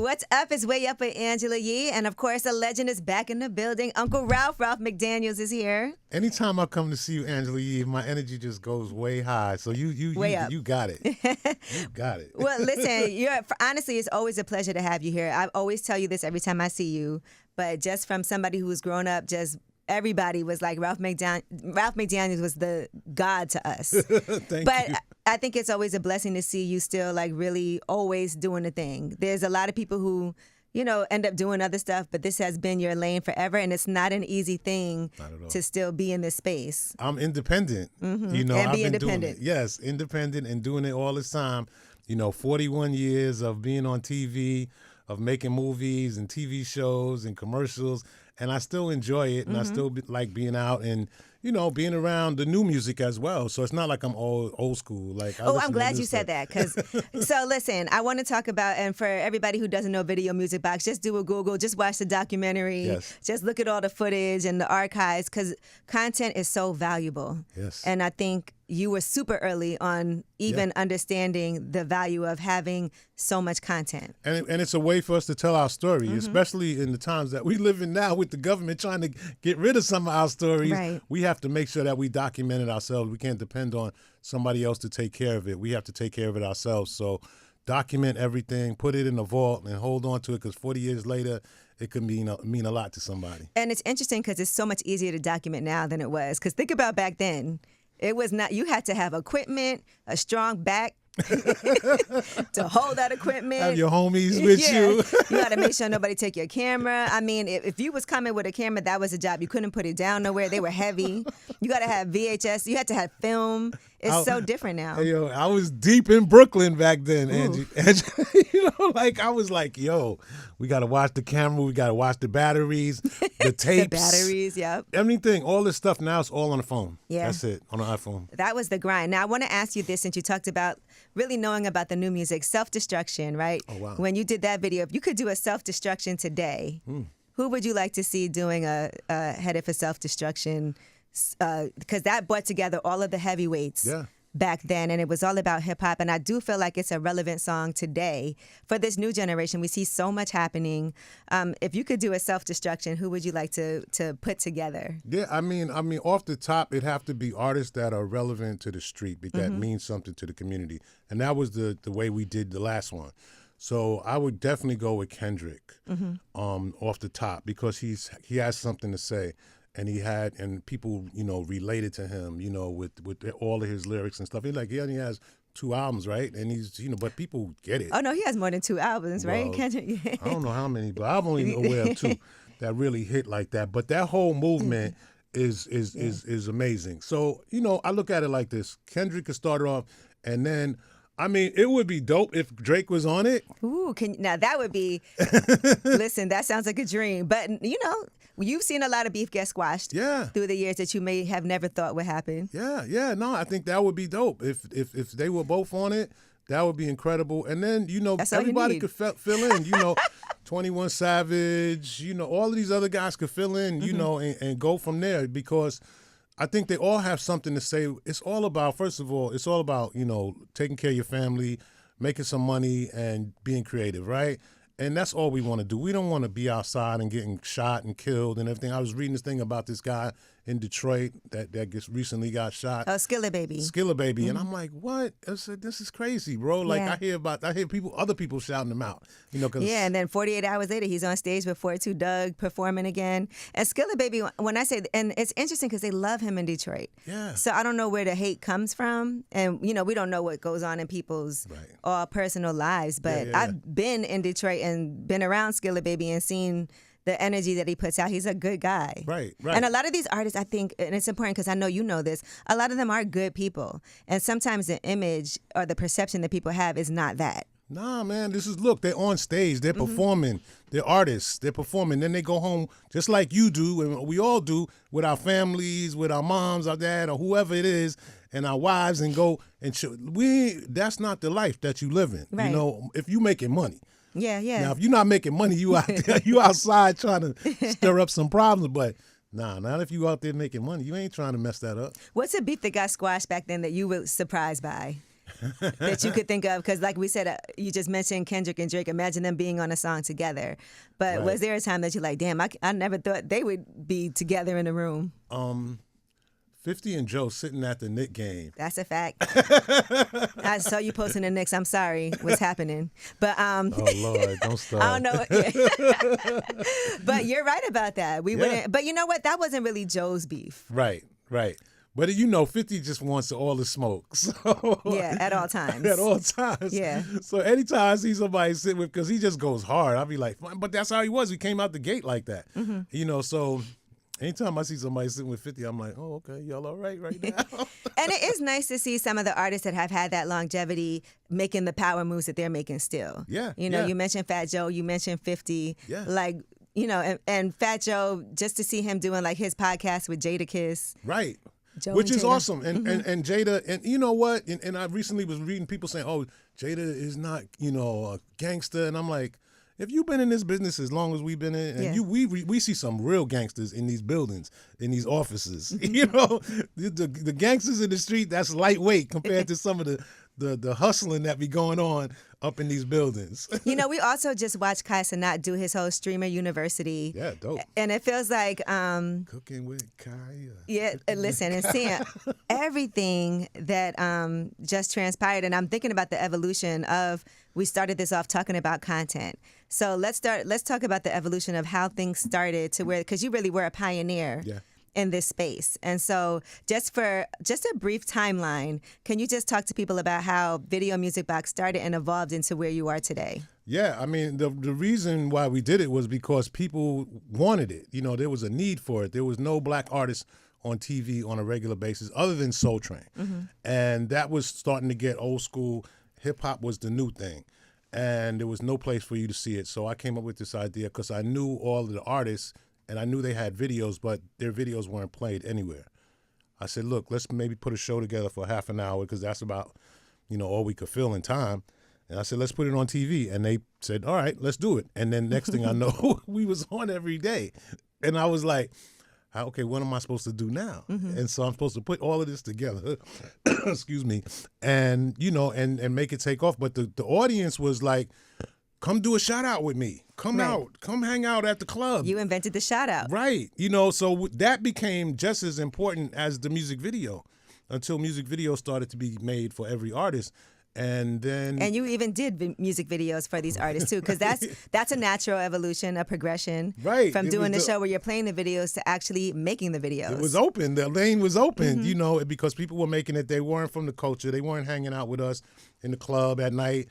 What's up? It's Way Up with Angela Yee. And of course, a legend is back in the building. Uncle Ralph McDaniels is here. Anytime I come to see you, Angela Yee, my energy just goes way high. So you got it. You got it. Well, listen, honestly, it's always a pleasure to have you here. I always tell you this every time I see you. But just from somebody who's grown up, everybody was like Ralph McDaniels was the god to us. Thank you. I think it's always a blessing to see you still like really always doing the thing. There's a lot of people who, end up doing other stuff, but this has been your lane forever, and it's not an easy thing to still be in this space. I'm independent. Mm-hmm. And I've been independent. doing it. Yes, independent and doing it all this time. 41 years of being on TV, of making movies and TV shows and commercials, and I still enjoy it, and I still like being out and being around the new music as well. So it's not like I'm old school. I'm glad you said that. So listen, I want to talk about, and for everybody who doesn't know Video Music Box, just do a Google, just watch the documentary, yes. Just look at all the footage and the archives, because content is so valuable. Yes. And I think you were super early on understanding the value of having so much content. And it's a way for us to tell our story, especially in the times that we live in now with the government trying to get rid of some of our stories. Right. We have to make sure that we document it ourselves. We can't depend on somebody else to take care of it. We have to take care of it ourselves. So document everything, put it in a vault, and hold on to it, because 40 years later, it could mean a lot to somebody. And it's interesting because it's so much easier to document now than it was. Because think about back then. It was not, you had to have equipment, a strong back to hold that equipment. Have your homies with you. You got to make sure nobody take your camera. I mean, if you was coming with a camera, that was a job. You couldn't put it down nowhere. They were heavy. You got to have VHS. You had to have film. It's so different now. Hey, I was deep in Brooklyn back then, Angie. I was like, we got to watch the camera. We got to watch the batteries, the tapes. The batteries, yep. Everything, all this stuff now is all on the phone. Yeah. That's it, on the iPhone. That was the grind. Now, I want to ask you this, since you talked about really knowing about the new music, self-destruction, right? Oh, wow. When you did that video, if you could do a self-destruction today, who would you like to see doing a Headed for Self-Destruction? Because that brought together all of the heavyweights back then, and it was all about hip-hop, and I do feel like it's a relevant song today for this new generation. We see so much happening. If you could do a self-destruction, who would you like to put together? Yeah, I mean, off the top, it'd have to be artists that are relevant to the street, that means something to the community, and that was the way we did the last one. So I would definitely go with Kendrick off the top, because he has something to say. And people, related to him, with all of his lyrics and stuff. He only has 2 albums, right? And he's, but people get it. Oh, no, he has more than 2 albums, right? Kendrick? I don't know how many, but I'm only aware of 2 that really hit like that. But that whole movement is amazing. So, I look at it like this. Kendrick could start off, and then, it would be dope if Drake was on it. Ooh, now that would be, listen, that sounds like a dream. But, you've seen a lot of beef get squashed through the years that you may have never thought would happen. Yeah. No, I think that would be dope. If they were both on it, that would be incredible. And then, everybody could fill in, 21 Savage, all of these other guys could fill in, and go from there, because I think they all have something to say. It's all about, first of all, taking care of your family, making some money, and being creative, right? And that's all we want to do. We don't want to be outside and getting shot and killed and everything. I was reading this thing about this guy in Detroit that recently got shot. Oh, Skilla Baby. And I'm like, what? I said, this is crazy, bro. I hear other people shouting him out. And then 48 hours later, he's on stage with 42 Doug performing again. And Skilla Baby, when I say, and it's interesting because they love him in Detroit. Yeah. So I don't know where the hate comes from. And, we don't know what goes on in people's all personal lives. But I've been in Detroit and been around Skilla Baby and seen the energy that he puts out. He's a good guy. Right. And a lot of these artists, I think, and it's important because I know you know this, a lot of them are good people. And sometimes the image or the perception that people have is not that. Nah, man, they're on stage, they're performing, they're artists, they're performing, then they go home just like you do, and we all do, with our families, with our moms, our dad, or whoever it is, and our wives, and go and that's not the life that you live in, if you making money. Yeah. Now, if you're not making money, you out there, you outside trying to stir up some problems. But not if you out there making money. You ain't trying to mess that up. What's a beef that got squashed back then that you were surprised by? that you could think of? Because like we said, you just mentioned Kendrick and Drake. Imagine them being on a song together. But was there a time that you're like, damn, I never thought they would be together in a room? 50 and Joe sitting at the Knicks game. That's a fact. I saw you posting the Knicks. I'm sorry what's happening. But oh, Lord, don't start. I don't know. Yeah. But you're right about that. We wouldn't. But you know what? That wasn't really Joe's beef. Right. But 50 just wants all the smoke. So, yeah, at all times. At all times. Yeah. So anytime I see somebody sitting with, because he just goes hard, I'll be like, but that's how he was. He came out the gate like that. So anytime I see somebody sitting with 50, I'm like, oh, okay, y'all all right now. And it is nice to see some of the artists that have had that longevity making the power moves that they're making still. Yeah. You mentioned Fat Joe, you mentioned 50. Yeah. Like, and Fat Joe, just to see him doing like his podcast with Jadakiss. Right. Joe Which is Jada. awesome. And Jada, and you know what? And I recently was reading people saying, oh, Jada is not, a gangster. And I'm like, if you've been in this business as long as we've been in, and we see some real gangsters in these buildings, in these offices. The gangsters in the street, that's lightweight compared to some of the hustling that be going on up in these buildings. We also just watched Kai Cenat do his whole Streamer University. Yeah, dope. And it feels like cooking with Kai. Yeah, listen, and seeing everything that just transpired, and I'm thinking about the evolution of. We started this off talking about content. So let's talk about the evolution of how things started to where, because you really were a pioneer in this space. And so just a brief timeline, can you just talk to people about how Video Music Box started and evolved into where you are today? Yeah, I mean, the reason why we did it was because people wanted it. There was a need for it. There was no black artists on TV on a regular basis other than Soul Train. And that was starting to get old school. Hip-hop was the new thing, and there was no place for you to see it. So I came up with this idea because I knew all of the artists, and I knew they had videos, but their videos weren't played anywhere. I said, look, let's maybe put a show together for half an hour because that's about, all we could fill in time. And I said, let's put it on TV. And they said, all right, let's do it. And then next thing I know, we was on every day. And I was like, okay, what am I supposed to do now? And so I'm supposed to put all of this together, excuse me, and, and make it take off. But the audience was like, come do a shout out with me. Come out. Come hang out at the club. You invented the shout out. Right. So that became just as important as the music video until music videos started to be made for every artist. And you even did music videos for these artists too, because that's a natural evolution, a progression, right? From doing the show where you're playing the videos to actually making the videos. It was open. The lane was open, because people were making it. They weren't from the culture. They weren't hanging out with us in the club at night.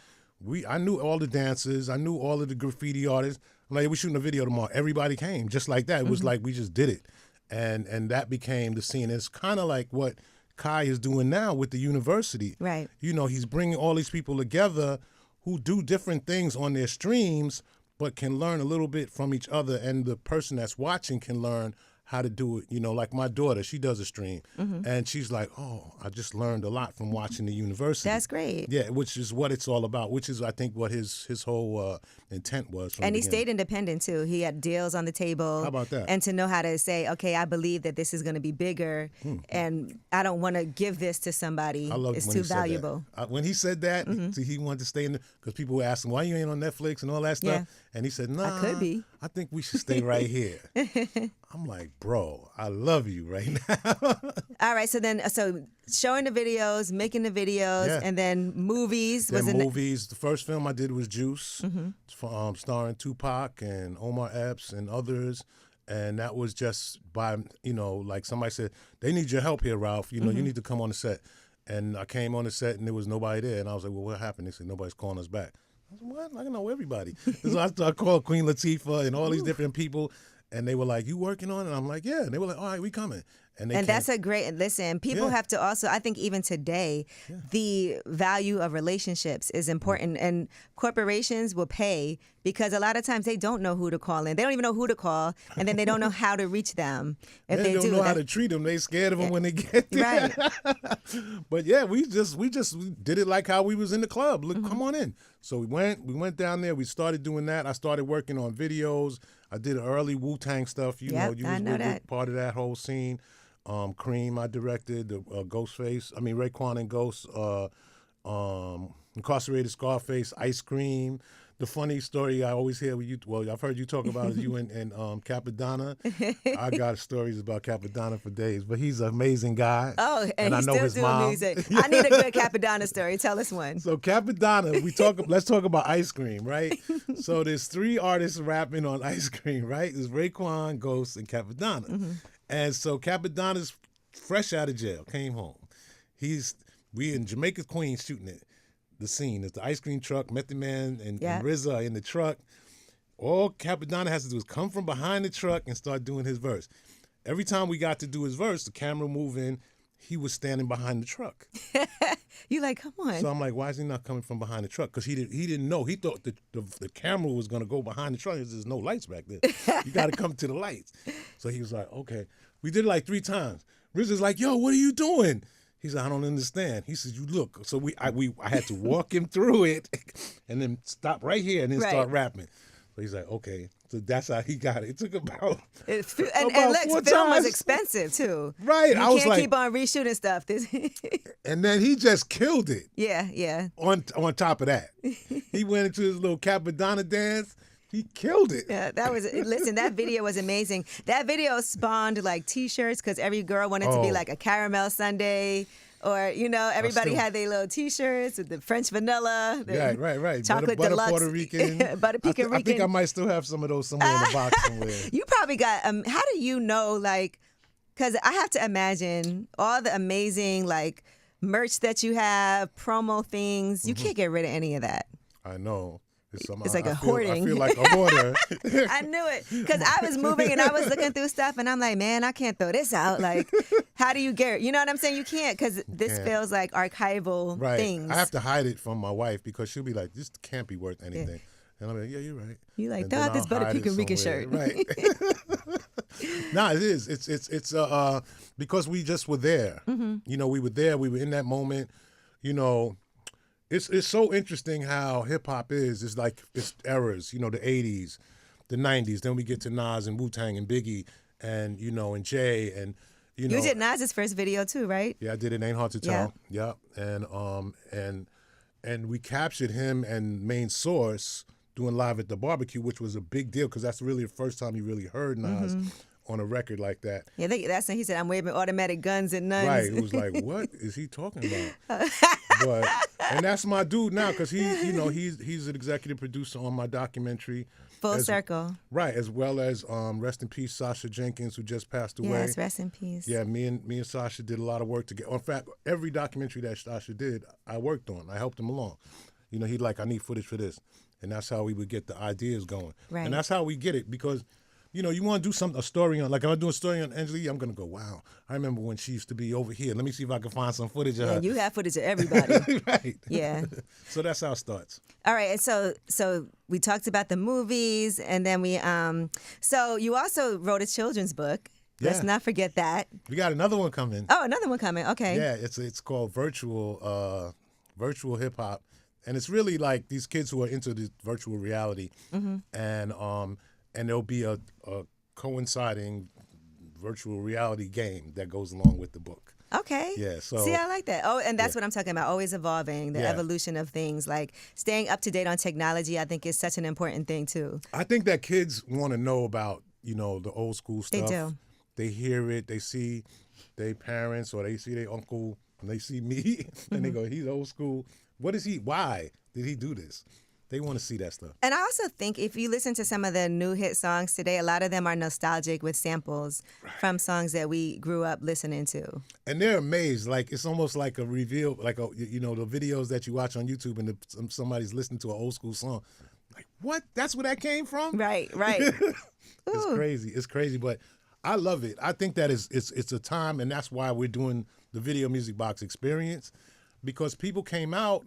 I knew all the dancers. I knew all of the graffiti artists. I'm like, we're shooting a video tomorrow. Everybody came just like that. It was like we just did it, and that became the scene. It's kind of like what Kai is doing now with the university. Right. He's bringing all these people together who do different things on their streams, but can learn a little bit from each other. And the person that's watching can learn how to do it. Like my daughter, she does a stream. And she's like, oh, I just learned a lot from watching the university. That's great. Yeah, which is what it's all about, which is, I think, what his whole intent was. And he stayed independent, too. He had deals on the table. How about that? And to know how to say, okay, I believe that this is going to be bigger, and I don't want to give this to somebody. I love it's when too he said valuable. That. When he said that, he wanted to stay in because people were asking, why you ain't on Netflix and all that stuff? Yeah. And he said, nah, I could be. I think we should stay right here. I'm like, bro, I love you right now. All right, so showing the videos, making the videos, and then movies. Movies. The first film I did was Juice, starring Tupac and Omar Epps and others. And that was just by, like somebody said, they need your help here, Ralph. You need to come on the set. And I came on the set and there was nobody there. And I was like, well, what happened? They said, nobody's calling us back. I said, what? I know everybody. So I started calling Queen Latifah and all these different people. And they were like, you working on it? And I'm like, yeah. And they were like, all right, we coming. And that's a great, listen, people have to also, I think even today, the value of relationships is important. And corporations will pay because a lot of times they don't know who to call in. They don't even know who to call. And then they don't know how to reach them. If they don't know how to treat them. They scared of them when they get there. Right. But yeah, we did it like how we was in the club. Look, come on in. So we went down there. We started doing that. I started working on videos. I did early Wu-Tang stuff. You was part of that whole scene. Cream, I directed the Raekwon and Ghost, Incarcerated Scarface, Ice Cream. The funny story I always hear with you, well, I've heard you talk about is you and Capadonna. I got stories about Capadonna for days, but he's an amazing guy. Oh, and I he's know still his doing mom. music. I need a good Capadonna story. Tell us one. So Capadonna, let's talk about Ice Cream, right? So there's 3 artists rapping on Ice Cream, right? There's Raekwon, Ghost, and Capadonna. Mm-hmm. And so Capadonna's fresh out of jail, came home. We in Jamaica, Queens shooting it. The scene is the ice cream truck, Method Man and RZA are in the truck. All Capadonna has to do is come from behind the truck and start doing his verse. Every time we got to do his verse, the camera move in, he was standing behind the truck. You like, come on. So I'm like, why is he not coming from behind the truck? Because he didn't know. He thought the camera was going to go behind the truck. There's no lights back there. You got to come to the lights. So he was like, okay. We did it like 3 times. RZA's like, yo, what are you doing? He said, I don't understand. He said, you look. So I had to walk him through it and then stop right here and then start rapping. So he's like, okay. So that's how he got it. It took about and look, film was expensive too. Right. You can't keep on reshooting stuff. And then he just killed it. Yeah. On top of that, he went into his little Capadonna dance. He killed it. Yeah, that video was amazing. That video spawned like T-shirts because every girl wanted to be like a caramel sundae. Or, everybody had their little T-shirts with the French vanilla. The Right. Chocolate butter deluxe. Puerto Rican. Butter pecan Rican. I think I might still have some of those somewhere in the box somewhere. You probably got, how do you know, because I have to imagine all the amazing, merch that you have, promo things. You can't get rid of any of that. I know. It's like hoarding. I feel like a hoarder. I knew it because I was moving and I was looking through stuff and I'm like, man, I can't throw this out. How do you get it? You know what I'm saying? You can't because this feels like archival things. I have to hide it from my wife because she'll be like, this can't be worth anything. Yeah. And I'm like, yeah, you're right. You like, throw out this butter pecan Rican shirt. Right. No, it is. It's because we just were there. Mm-hmm. We were there. We were in that moment. It's so interesting how hip hop is. It's like it's eras. The 80s, the 90s. Then we get to Nas and Wu-Tang and Biggie and and Jay and You did Nas's first video too, right? Yeah, I did it. Ain't Hard to Tell. Yeah. And we captured him and Main Source doing Live at the Barbecue, which was a big deal because that's really the first time you really heard Nas on a record like that. Yeah, that's when he said, I'm waving automatic guns and nuns. Right. It was like, what is he talking about? And that's my dude now because he's an executive producer on my documentary. Full Circle. Right, as well as rest in peace Sasha Jenkins, who just passed away. Yes, rest in peace. Yeah, me and Sasha did a lot of work together. In fact, every documentary that Sasha did, I worked on. I helped him along. He'd like, I need footage for this. And that's how we would get the ideas going. Right. And that's how we get it because you want to do a story on, like if I do a story on Angela Yee, I'm going to go, wow, I remember when she used to be over here. Let me see if I can find some footage of her. Yeah, you have footage of everybody. Right. Yeah. So that's how it starts. All right. And so we talked about the movies and then so you also wrote a children's book. Yeah. Let's not forget that. We got another one coming. Oh, another one coming. Okay. Yeah, it's called virtual hip hop. And it's really like these kids who are into this virtual reality. Mm-hmm. And there'll be a coinciding virtual reality game that goes along with the book. Okay. Yeah. So see, I like that. Oh, and that's what I'm talking about. Always evolving, the evolution of things, like staying up to date on technology. I think is such an important thing too. I think that kids want to know about the old school stuff. They do. They hear it. They see their parents or they see their uncle and they see me and they go, he's old school. What is he? Why did he do this? They want to see that stuff. And I also think if you listen to some of the new hit songs today, a lot of them are nostalgic with samples from songs that we grew up listening to. And they're amazed. Like, it's almost like a reveal, like, the videos that you watch on YouTube and somebody's listening to an old school song. Like, what? That's where that came from? Right. It's crazy. It's crazy, but I love it. I think that it's a time, and that's why we're doing the Video Music Box Experience, because people came out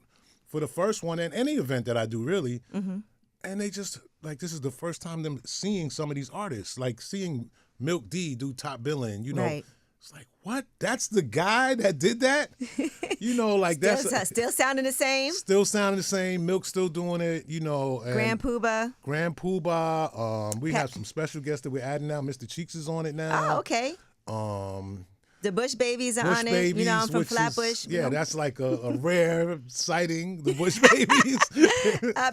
for the first one and any event that I do really, and they just like this is the first time them seeing some of these artists, like seeing Milk D do Top Billing. It's like, what? That's the guy that did that. Like that's still sounding the same. Still sounding the same. Milk still doing it. And Grand Poobah. We have some special guests that we're adding now. Mr. Cheeks is on it now. Oh, okay. The Bush Babies are on it. You know, I'm from Flatbush. Yeah, that's like a rare sighting. The Bush Babies.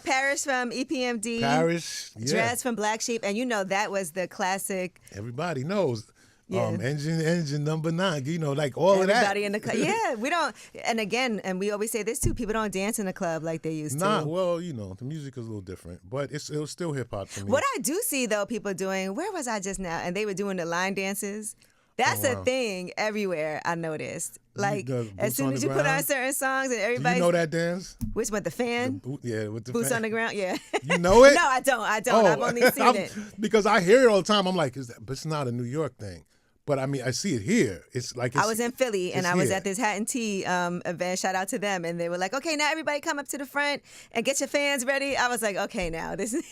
Parrish from EPMD. Parrish. Yeah. Dress from Black Sheep, and you know that was the classic. Everybody knows. Yeah. Engine number 9, you know, like all Everybody of that. in the club. Yeah, we don't. And again, and we always say this too. People don't dance in the club like they used to. Nah, well, you know, the music is a little different, but it was still hip hop to me. What I do see though, people doing. Where was I just now? And they were doing the line dances. That's a thing everywhere. I noticed. Like as soon as you put on certain songs and everybody. Do you know that dance? Which one? The fan? With the Boots fan. on the ground. Yeah. You know it? No, I don't. Oh. I've only seen it because I hear it all the time. I'm like, but it's not a New York thing. But I mean, I see it here. It's like I was in Philly and I was at this Hat and Tea event. Shout out to them, and they were like, "Okay, now everybody come up to the front and get your fans ready." I was like, "Okay, now this is."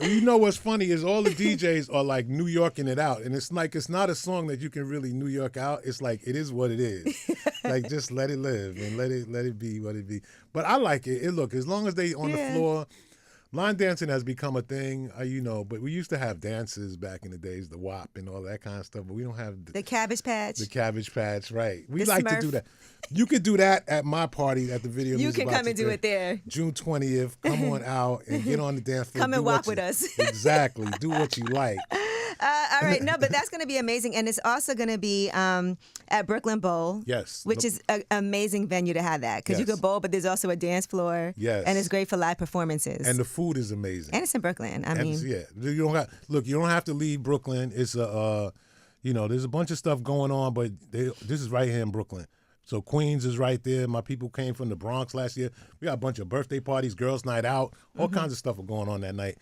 You know what's funny is all the DJs are like New Yorking it out, and it's like it's not a song that you can really New York out. It's like it is what it is. Like just let it live and let it be what it be. But I like it. Look, as long as they on the floor. Line dancing has become a thing, you know, but we used to have dances back in the days, the WAP and all that kind of stuff, but we don't have the Cabbage Patch. The Cabbage Patch, right. We like to do that. You could do that at my party at the Video Music Box. You can come and do it there. June 20th, come on out and get on the dance floor. Come and WAP with us. Exactly. Do what you like. All right. No, but that's going to be amazing. And it's also going to be at Brooklyn Bowl. Yes. Which is an amazing venue to have that. Because you could bowl, but there's also a dance floor. Yes. And it's great for live performances. And the food is amazing. And it's in Brooklyn. I mean. You don't have to leave Brooklyn. It's you know, there's a bunch of stuff going on, but this is right here in Brooklyn. So Queens is right there. My people came from the Bronx last year. We got a bunch of birthday parties, girls' night out, all kinds of stuff are going on that night.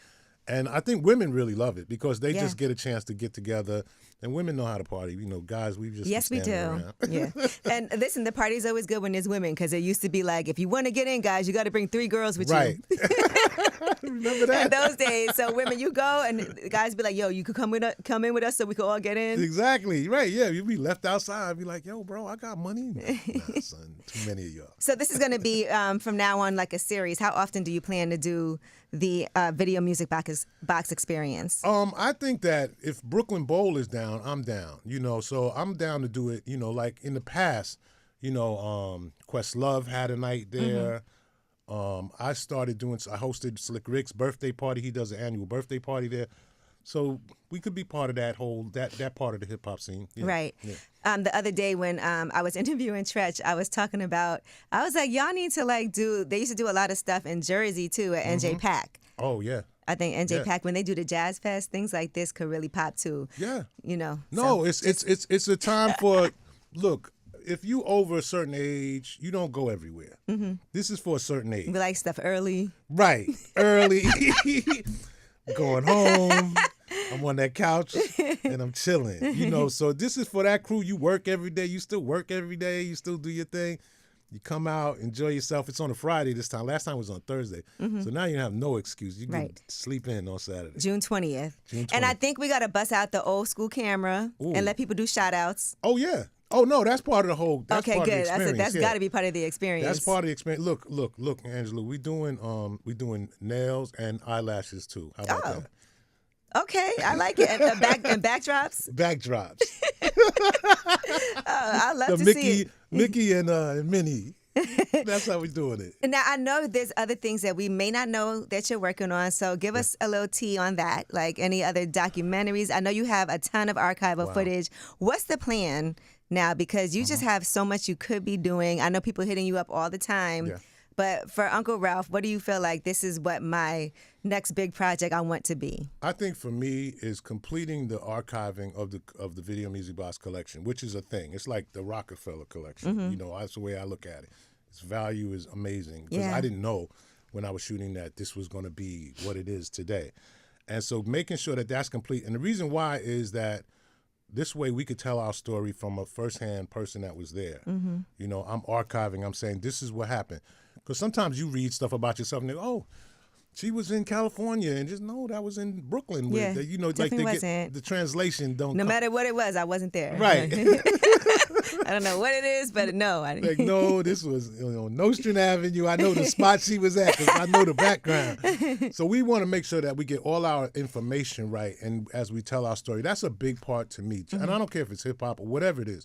And I think women really love it because they just get a chance to get together. And women know how to party. You know, guys, we just Yes, we do. Around. Yeah. And listen, the party's always good when there's women because it used to be like, if you want to get in, guys, you got to bring 3 girls with you. Remember that? In those days. So women, you go and the guys be like, yo, you could come in with us so we could all get in. Exactly. Right. Yeah. You'd be left outside. Be like, yo, bro, I got money. Nah, son, too many of y'all. So this is going to be from now on like a series. How often do you plan to do the Video Music Box experience? I think that if Brooklyn Bowl is down, I'm down. You know, so I'm down to do it. You know, like in the past, you know, Questlove had a night there. I hosted Slick Rick's birthday party. He does an annual birthday party there. So we could be part of that whole that part of the hip hop scene. Yeah. Right. Yeah. The other day when I was interviewing Tretch, I was talking about, I was like, y'all need to they used to do a lot of stuff in Jersey too at NJ Pack. Oh yeah. I think NJ Pack, when they do the Jazz Fest, things like this could really pop too. Yeah. You know. No, so. It's a time for look. If you over a certain age, you don't go everywhere. This is for a certain age. We like stuff early. Right. Early. Going home. I'm on that couch and I'm chilling. You know, so this is for that crew. You work every day. You still work every day. You still do your thing. You come out, enjoy yourself. It's on a Friday this time. Last time it was on Thursday. So now you have no excuse. You can sleep in on Saturday. June 20th. And I think we got to bust out the old school camera and let people do shout outs. Oh, yeah. Oh, no, that's part of the whole part good. Of the experience. That's got to be part of the experience. That's part of the experience. Look, Angela, we doing nails and eyelashes too. How about that? Okay, I like it. And backdrops? Backdrops. I love to see it. Mickey and Minnie. That's how we're doing it. Now, I know there's other things that we may not know that you're working on, so give us a little tea on that, like any other documentaries. I know you have a ton of archival footage. What's the plan now? Because you just have so much you could be doing. I know people hitting you up all the time. Yeah. But for Uncle Ralph, what do you feel like this is what my next big project I want to be? I think for me is completing the archiving of the Video Music Box collection, which is a thing. It's like the Rockefeller collection. You know, that's the way I look at it. Its value is amazing because I didn't know when I was shooting that this was going to be what it is today. And so making sure that that's complete. And the reason why is that this way we could tell our story from a firsthand person that was there. You know, I'm archiving. I'm saying this is what happened. Because sometimes you read stuff about yourself and they go, oh, she was in California, and just no, that was in Brooklyn. Yeah, you know, like they get the translation don't. No matter what it was, I wasn't there. Right. I don't know what it is, but no, I didn't. Like no, this was Nostrand Avenue. I know the spot she was at because I know the background. So we want to make sure that we get all our information right, and as we tell our story, that's a big part to me. And I don't care if it's hip hop or whatever it is.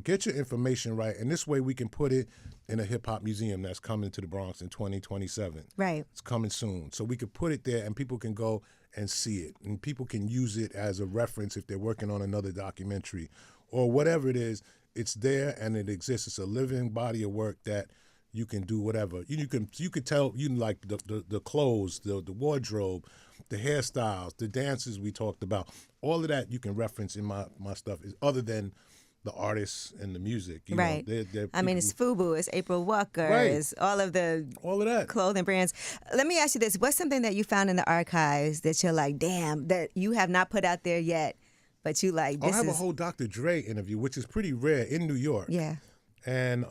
Get your information right, and this way we can put it in a hip-hop museum that's coming to the Bronx in 2027. Right. It's coming soon. So we could put it there, and people can go and see it, and people can use it as a reference if they're working on another documentary or whatever it is. It's there, and it exists. It's a living body of work that you can do whatever. You could tell, like the clothes, the wardrobe, the hairstyles, the dances we talked about. All of that you can reference in my stuff, other than the artists and the music. Right. I mean, it's FUBU, it's April Walker, it's all of that clothing brands. Let me ask you this. What's something that you found in the archives that you're like, damn, that you have not put out there yet, but you like, this I have a whole Dr. Dre interview, which is pretty rare in New York. Yeah. And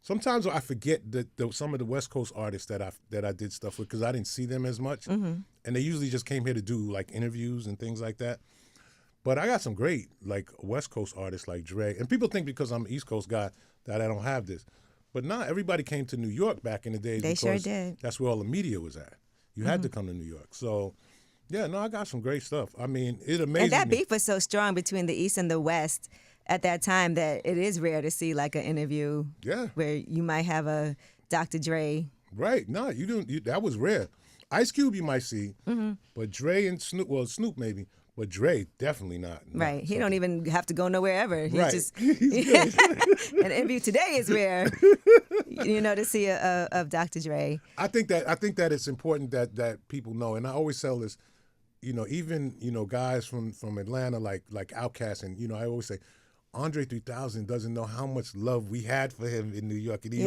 sometimes I forget that some of the West Coast artists that I did stuff with, because I didn't see them as much. Mm-hmm. And they usually just came here to do like interviews and things like that. But I got some great like West Coast artists like Dre. And people think because I'm an East Coast guy that I don't have this. But everybody came to New York back in the days. They sure did. That's where all the media was at. You had to come to New York. So, yeah, no, I got some great stuff. I mean, it amazes me. And that beef was so strong between the East and the West at that time that it is rare to see like an interview where you might have a Dr. Dre. Right. No, you don't. That was rare. Ice Cube you might see, but Dre and Snoop, well, Snoop maybe. But Dre, definitely not. Right. He don't even have to go nowhere ever. He right. just an interview today is rare, to see of Dr. Dre. I think that it's important that people know, and I always tell this, even guys from Atlanta like Outkast, and I always say, Andre 3000 doesn't know how much love we had for him in New York, and he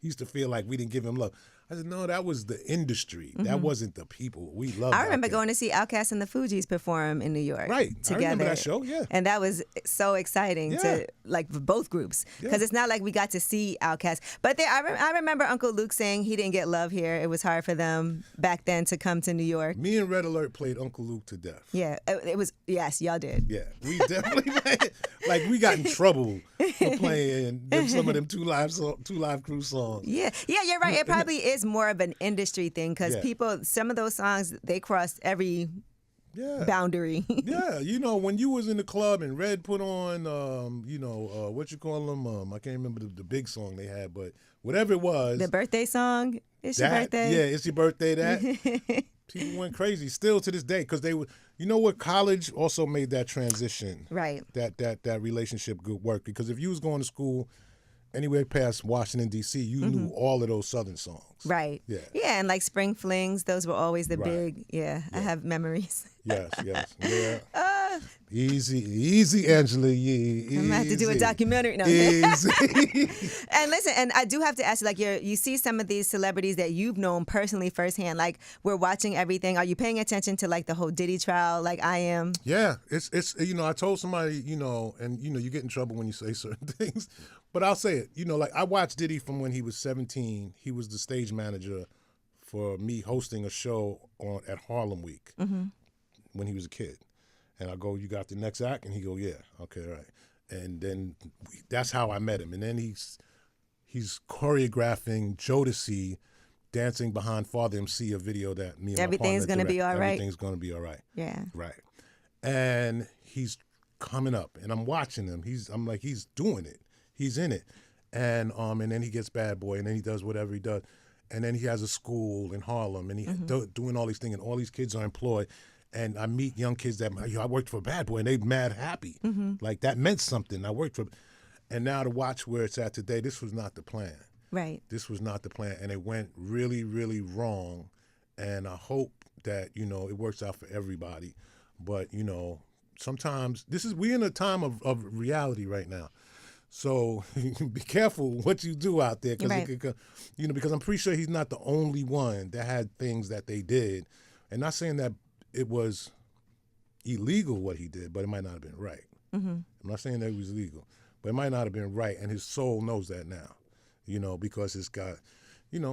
used to feel like we didn't give him love. I said, no, that was the industry. Mm-hmm. That wasn't the people. We loved I remember going to see Outkast and the Fugees perform in New York. Right. Together. I remember that show, yeah. And that was so exciting for both groups. Because it's not like we got to see Outkast. But I remember Uncle Luke saying he didn't get love here. It was hard for them back then to come to New York. Me and Red Alert played Uncle Luke to death. Yeah. It was, yes, y'all did. Yeah. We definitely played. We got in trouble for playing some of them two live crew songs. Yeah. Yeah, you're right. It probably is more of an industry thing because people, some of those songs, they crossed every boundary. Yeah, when you was in the club and Red put on, what you call them? I can't remember the big song they had, but whatever it was. The birthday song? It's your birthday? Yeah, it's your birthday, that. People went crazy still to this day because they were, college also made that transition. Right. That relationship good work because if you was going to school anywhere past Washington, D.C., you knew all of those Southern songs. Right. Yeah. Yeah, and like Spring Flings, those were always the big, I have memories. Yes. Yeah. Easy, Angela. Yeah, I'm going to have to do a documentary. No. Easy. And listen, and I do have to ask you, you see some of these celebrities that you've known personally firsthand, like we're watching everything. Are you paying attention to like the whole Diddy trial like I am? Yeah. It's I told somebody, and you get in trouble when you say certain things, but I'll say it. I watched Diddy from when he was 17. He was the stage manager for me hosting a show at Harlem Week when he was a kid. And I go, you got the next act? And he go, yeah. Okay, all right. And then that's how I met him. And then he's choreographing Jodeci dancing behind Father MC, a video that me and Everything's going to be all right. Everything's going to be all right. Yeah. Right. And he's coming up, and I'm watching him. I'm like, he's doing it. He's in it. And then he gets Bad Boy, and then he does whatever he does. And then he has a school in Harlem, and he's doing all these things, and all these kids are employed. And I meet young kids that, I worked for Bad Boy, and they mad happy. Like, that meant something. I worked for. And now to watch where it's at today, this was not the plan. Right. This was not the plan, and it went really, really wrong. And I hope that, it works out for everybody. But, sometimes, we're in a time of reality right now. So be careful what you do out there, because I'm pretty sure he's not the only one that had things that they did. And not saying that it was illegal what he did, but it might not have been right. I'm not saying that it was illegal, but it might not have been right, and his soul knows that now, because it's got,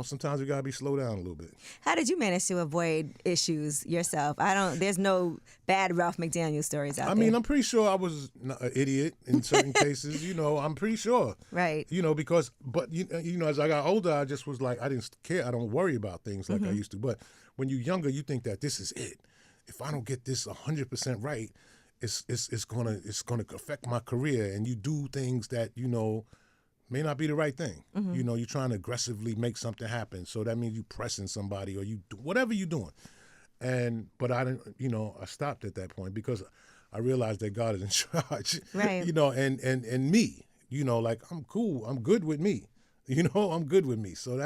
sometimes we got to be slow down a little bit. How did you manage to avoid issues yourself? There's no bad Ralph McDaniels stories out there. I mean, I'm pretty sure I was an idiot in certain cases, I'm pretty sure. Right. But as I got older, I just was like, I didn't care. I don't worry about things like I used to. But when you're younger, you think that this is it. If I don't get this 100% right, it's gonna affect my career, and you do things that may not be the right thing. Mm-hmm. You're trying to aggressively make something happen, so that means you pressing somebody or you do whatever you're doing. But I didn't, I stopped at that point because I realized that God is in charge. Right. And me, like I'm cool, I'm good with me. I'm good with me. So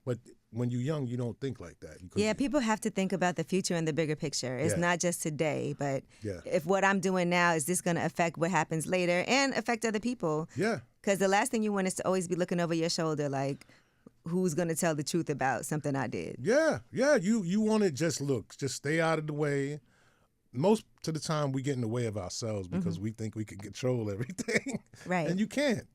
but when you're young, you don't think like that. Yeah, people have to think about the future and the bigger picture. It's not just today, but if what I'm doing now, is this going to affect what happens later and affect other people? Yeah. Because the last thing you want is to always be looking over your shoulder like, who's going to tell the truth about something I did? Yeah. You want to just stay out of the way. Most of the time we get in the way of ourselves because we think we can control everything. Right. And you can't.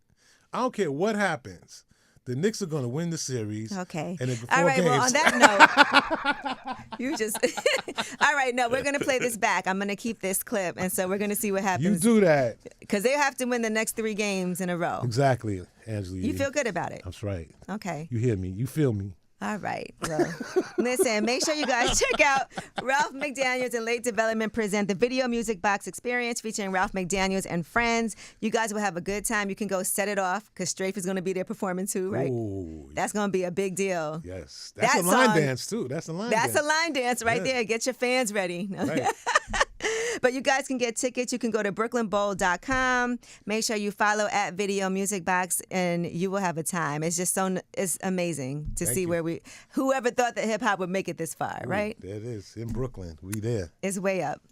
I don't care what happens. The Knicks are going to win the series. Okay. And all right, well, on that note, you just... All right, no, we're going to play this back. I'm going to keep this clip, and so we're going to see what happens. You do that. Because they have to win the next 3 games in a row. Exactly, Angela. You feel good about it? That's right. Okay. You hear me. You feel me. All right. Well, listen, make sure you guys check out Ralph McDaniels and Late Development present the Video Music Box Experience featuring Ralph McDaniels and friends. You guys will have a good time. You can go set it off because Strafe is going to be there performing too, right? Ooh. That's going to be a big deal. Yes. That's a line dance too. That's a line dance right there. Get your fans ready. Right. But you guys can get tickets. You can go to brooklynbowl.com. Make sure you follow at Video Music Box, and you will have a time. It's just it's amazing to see whoever thought that hip hop would make it this far, right? There it is in Brooklyn. We there. It's way up.